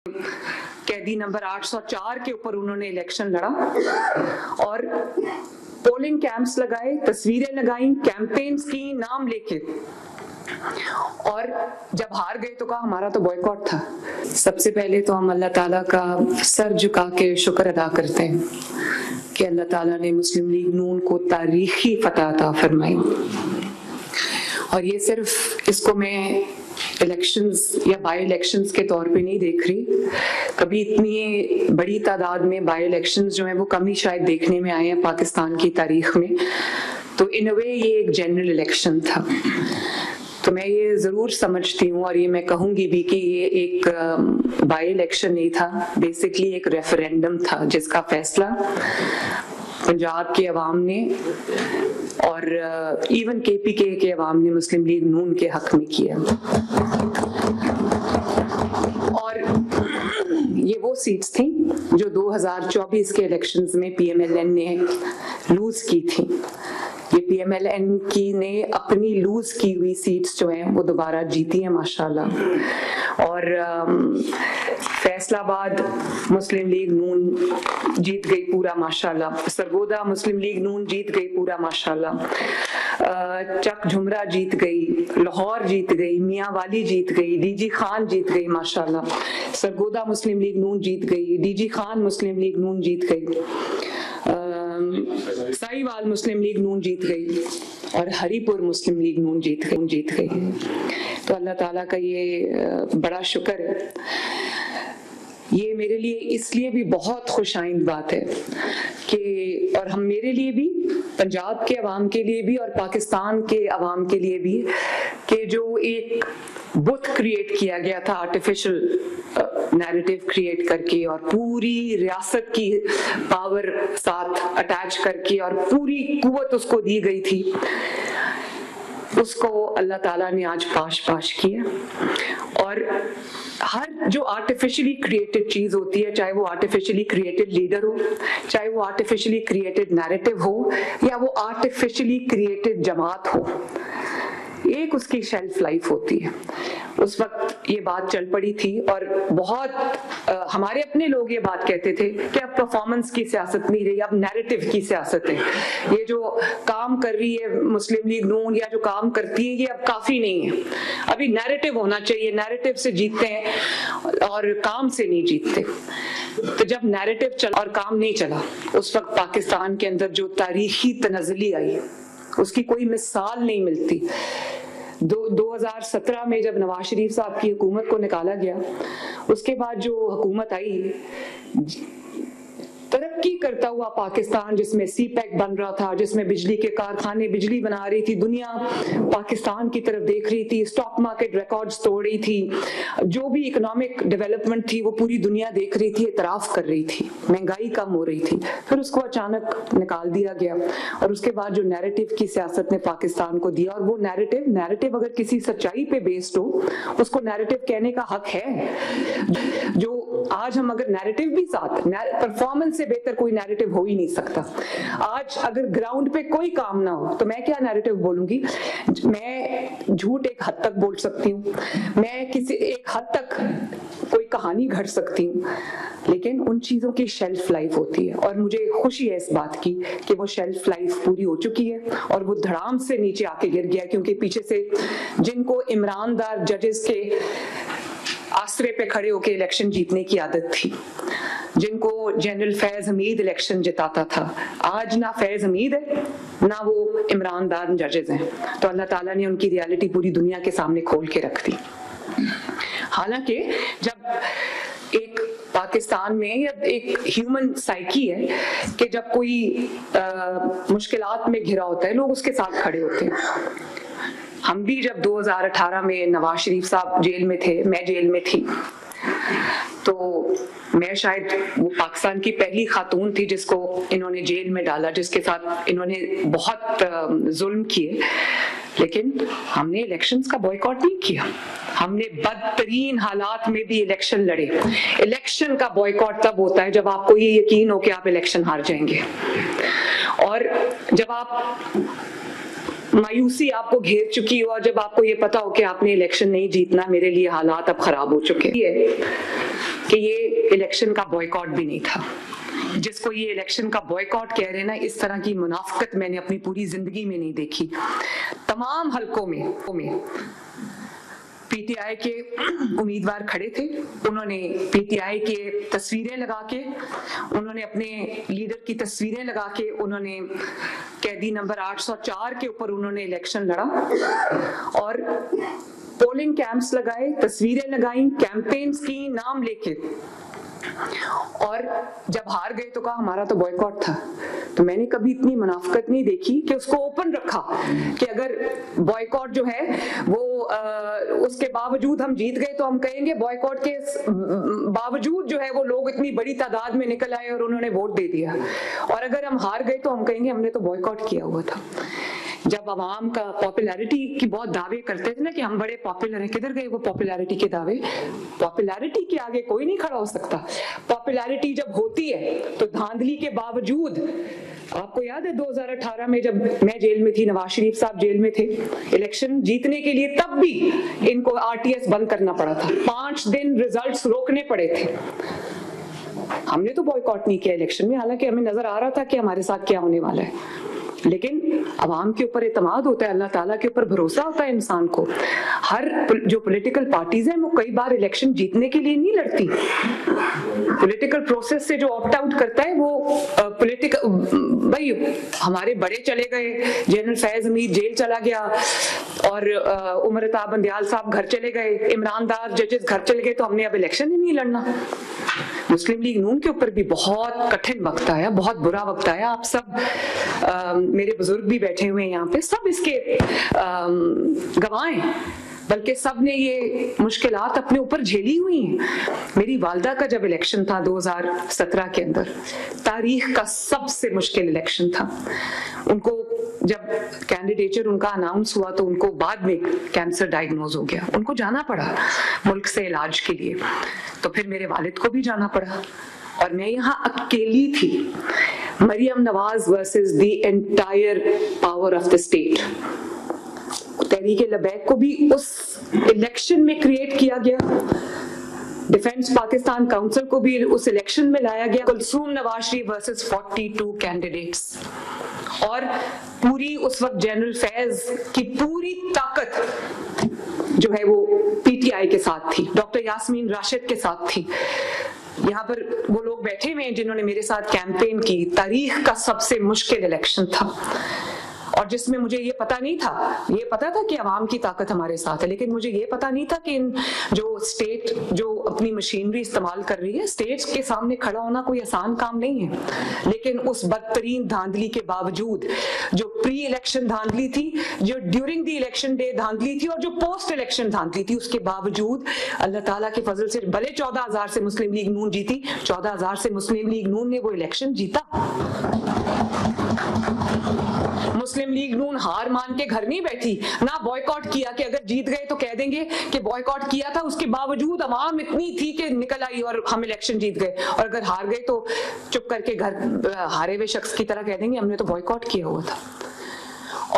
कैदी नंबर 804 के ऊपर उन्होंने इलेक्शन लड़ा और पोलिंग कैंप्स लगाए, तस्वीरें लगाई, कैंपेन्स की, नाम लेके, और जब हार गए तो कहा हमारा तो बॉयकॉट था। सबसे पहले तो हम अल्लाह ताला का सर झुका के शुक्र अदा करते हैं कि अल्लाह ताला ने मुस्लिम लीग नून को तारीखी फतह अता फरमाई। और ये सिर्फ इसको मैं इलेक्शंस या बाई इलेक्शंस के तौर पे नहीं देख रही, कभी इतनी बड़ी तादाद में बाई इलेक्शंस जो है वो कम ही शायद देखने में आए हैं पाकिस्तान की तारीख में। तो इन अ वे ये एक जनरल इलेक्शन था। तो मैं ये जरूर समझती हूँ और ये मैं कहूंगी भी कि ये एक बाई इलेक्शन नहीं था, बेसिकली एक रेफरेंडम था जिसका फैसला पंजाब के अवाम ने और इवन केपीके के अवाम ने मुस्लिम लीग नून के हक में किया। और ये वो सीट्स थी जो 2024 के इलेक्शंस में पीएमएलएन ने लूज की थी। ये पीएमएलएन की ने अपनी लूज की हुई सीट्स जो हैं वो दोबारा जीती हैं माशाल्लाह। और फैसलाबाद मुस्लिम लीग नून जीत गई पूरा माशाल्लाह, सरगोदा मुस्लिम लीग नून जीत गई पूरा माशाल्लाह, चक झुमरा जीत गई, लाहौर जीत गई, मियाँ वाली जीत गई, डीजी खान जीत गई माशाल्लाह, सरगोदा मुस्लिम लीग नून जीत गई, डीजी खान मुस्लिम लीग नून जीत गई, साहिवाल मुस्लिम लीग नून जीत गई और हरीपुर मुस्लिम लीग नून जीत गई। तो अल्लाह ताला का ये बड़ा शुक्र है। ये मेरे लिए इसलिए भी बहुत खुशाइंद बात है कि और हम मेरे लिए भी, पंजाब के अवाम के लिए भी और पाकिस्तान के अवाम के लिए भी, कि जो एक बुत क्रिएट किया गया था आर्टिफिशियल नैरेटिव क्रिएट करके और पूरी रियासत की पावर साथ अटैच करके और पूरी कुव्वत उसको दी गई थी, उसको अल्लाह ताला ने आज पाश किया। और हर जो आर्टिफिशियली क्रिएटेड चीज होती है, चाहे वो आर्टिफिशियली क्रिएटेड लीडर हो, चाहे वो आर्टिफिशियली क्रिएटेड नैरेटिव हो, या वो आर्टिफिशियली क्रिएटेड जमात हो, एक उसकी शेल्फ लाइफ होती है। उस वक्त ये बात चल पड़ी थी और बहुत हमारे अपने लोग ये बात कहते थे कि अब परफॉर्मेंस की सियासत नहीं रही, अब नैरेटिव की सियासत है। ये जो काम कर रही है मुस्लिम लीग नून या जो काम करती है ये अब काफी नहीं है, अभी नैरेटिव होना चाहिए, नैरेटिव से जीतते हैं और काम से नहीं जीतते। तो जब नैरेटिव चला और काम नहीं चला, उस वक्त पाकिस्तान के अंदर जो तारीखी तनज़्ज़ुली आई उसकी कोई मिसाल नहीं मिलती। 2017 में जब नवाज शरीफ साहब की हुकूमत को निकाला गया, उसके बाद जो हुकूमत आई, तरक्की करता हुआ पाकिस्तान जिसमें सीपैक बन रहा था, जिसमें बिजली के कारखाने बिजली बना रही थी, दुनिया पाकिस्तान की तरफ देख रही थी, स्टॉक मार्केट रिकॉर्ड्स तोड़ रही थी, जो भी इकोनॉमिक डेवलपमेंट थी वो पूरी दुनिया देख रही थी, इतराफ कर रही थी, महंगाई कम हो रही थी। फिर उसको अचानक निकाल दिया गया और उसके बाद जो नैरेटिव की सियासत ने पाकिस्तान को दिया, और वो नैरेटिव अगर किसी सच्चाई पे बेस्ड हो उसको नैरेटिव कहने का हक है। जो आज हम अगर नैरेटिव भी साथ, परफॉर्मेंस से बेहतर कोई नैरेटिव हो ही नहीं सकता। आज अगर ग्राउंड पे कोई काम ना हो तो मैं क्या नैरेटिव बोलूंगी? मैं झूठ एक हद तक बोल सकती हूँ, मैं किसी एक हद तक कोई कहानी घड़ सकती हूँ, लेकिन उन चीजों की शेल्फ लाइफ होती है। और मुझे खुशी है इस बात की कि वो शेल्फ लाइफ पूरी हो चुकी है और वो धड़ाम से नीचे आके गिर गया, क्योंकि पीछे से जिनको ईमानदार जजेस के आसरे पे खड़े होके इलेक्शन जीतने की आदत थी, जिनको जनरल फैज हमीद इलेक्शन जिताता था, आज ना फैज हमीद है ना वो ईमानदार जजेस हैं। तो अल्लाह ताला ने उनकी रियलिटी पूरी दुनिया के सामने खोल के रख दी। हालांकि जब एक पाकिस्तान में या एक ह्यूमन साइकी है कि जब कोई मुश्किलात में घिरा होता है लोग उसके साथ खड़े होते हैं। हम भी जब 2018 में नवाज शरीफ साहब जेल में थे, मैं जेल में थी, तो मैं शायद वो पाकिस्तान की पहली खातून थी जिसको इन्होंने जेल में डाला, जिसके साथ इन्होंने बहुत जुल्म किए, लेकिन हमने इलेक्शंस का बॉयकॉट नहीं किया। हमने बदतरीन हालात में भी इलेक्शन लड़े। इलेक्शन का बॉयकॉट तब होता है जब आपको ये यकीन हो कि आप इलेक्शन हार जाएंगे, और जब आप मायूसी आपको घेर चुकी हो और जब आपको ये पता हो कि आपने इलेक्शन नहीं जीतना, मेरे लिए हालात अब खराब हो चुके हैं। कि ये इलेक्शन का बॉयकॉट भी नहीं था। जिसको ये इलेक्शन का बॉयकॉट कह रहे हैं ना, इस तरह की मुनाफिकत मैंने अपनी पूरी जिंदगी में नहीं देखी। तमाम हलकों में पीटीआई के उम्मीदवार खड़े थे, उन्होंने पीटीआई के तस्वीरें लगा के, उन्होंने अपने लीडर की तस्वीरें लगा के, उन्होंने कैदी नंबर 804 के ऊपर उन्होंने इलेक्शन लड़ा और पोलिंग कैंप्स लगाए, तस्वीरें लगाई, कैंपेन्स की, नाम लेके, और जब हार गए तो कहा हमारा तो बॉयकॉट था। तो मैंने कभी इतनी मुनाफिकत नहीं देखी कि उसको ओपन रखा कि अगर बॉयकॉट जो है वो उसके बावजूद हम जीत गए तो हम कहेंगे बॉयकॉट के बावजूद जो है वो लोग इतनी बड़ी तादाद में निकल आए और उन्होंने वोट दे दिया, और अगर हम हार गए तो हम कहेंगे हमने तो बॉयकॉट किया हुआ था। जब अवाम का पॉपुलैरिटी की बहुत दावे करते थे ना कि हम बड़े पॉपुलर हैं, किधर गए वो पॉपुलैरिटी के दावे? पॉपुलैरिटी के आगे कोई नहीं खड़ा हो सकता। पॉपुलैरिटी जब होती है तो धांधली के बावजूद, आपको याद है 2018 में जब मैं जेल में थी, नवाज शरीफ साहब जेल में थे, इलेक्शन जीतने के लिए तब भी इनको आरटीएस बंद करना पड़ा था, 5 दिन रिजल्ट्स रोकने पड़े थे। हमने तो बॉयकॉट नहीं किया इलेक्शन में, हालांकि हमें नजर आ रहा था कि हमारे साथ क्या होने वाला है, लेकिन अवाम के ऊपर एतमाद होता है, अल्लाह ताला के ऊपर भरोसा होता है इंसान को। हर जो पॉलिटिकल पार्टीज हैं वो कई बार इलेक्शन जीतने के लिए नहीं लड़ती, पॉलिटिकल प्रोसेस से जो ऑप्ट आउट करता है वो पॉलिटिकल, भाई हमारे बड़े चले गए, जनरल फैज हमीद जेल चला गया और उमर अताब बंदयाल साहब घर चले गए, इमरान दार जजेस घर चले गए, तो हमने अब इलेक्शन ही नहीं लड़ना। मुस्लिम लीग नून के ऊपर भी बहुत कठिन वक्त आया, बहुत बुरा वक्त आया। आप सब मेरे बुजुर्ग भी बैठे हुए हैं यहाँ पे, सब इसके गवाह हैं, बल्कि सब ने ये मुश्किलात अपने ऊपर झेली हुई हैं। मेरी वालदा का जब इलेक्शन था 2017 के अंदर, तारीख का सबसे मुश्किल इलेक्शन था। उनको जब कैंडिडेचर उनका अनाउंस हुआ तो उनको बाद में कैंसर डायग्नोज हो गया, उनको जाना पड़ा मुल्क से इलाज के लिए, तो फिर मेरे वालिद को भी जाना पड़ा और मैं यहाँ अकेली थी। Maryam Nawaz versus the entire power of the state. Tehreek Labbaik को भी उस इलेक्शन में क्रिएट किया गया, डिफेंस पाकिस्तान काउंसिल को भी उस इलेक्शन में लाया गया। कुलसूम नवाज शरीफ वर्सेस 42 कैंडिडेट्स, और पूरी उस वक्त जनरल फैज की पूरी ताकत जो है वो पीटीआई के साथ थी, डॉक्टर यास्मीन राशिद के साथ थी। यहाँ पर वो लोग बैठे हुए हैं जिन्होंने मेरे साथ कैंपेन की। तारीख का सबसे मुश्किल इलेक्शन था और जिसमें मुझे ये पता नहीं था, ये पता था कि अवाम की ताकत हमारे साथ है, लेकिन मुझे ये पता नहीं था कि इन जो स्टेट जो अपनी मशीनरी इस्तेमाल कर रही है, स्टेट्स के सामने खड़ा होना कोई आसान काम नहीं है। लेकिन उस बदतरीन धांधली के बावजूद, जो प्री इलेक्शन धांधली थी, जो ड्यूरिंग द इलेक्शन डे धांधली थी और जो पोस्ट इलेक्शन धांधली थी, उसके बावजूद अल्लाह ताला के फजल से भले 14,000 से मुस्लिम लीग नून जीती, 14,000 से मुस्लिम लीग नून ने वो इलेक्शन जीता। मुस्लिम लीग नून हार मान के घर नहीं बैठी, ना बॉयकॉट किया कि अगर जीत गए तो कह देंगे कि बॉयकॉट किया था, उसके बावजूद अवाम इतनी थी कि निकल आई और हम इलेक्शन जीत गए, और अगर हार गए तो चुप करके घर हारे हुए शख्स की तरह कह देंगे हमने तो बॉयकॉट किया हुआ था।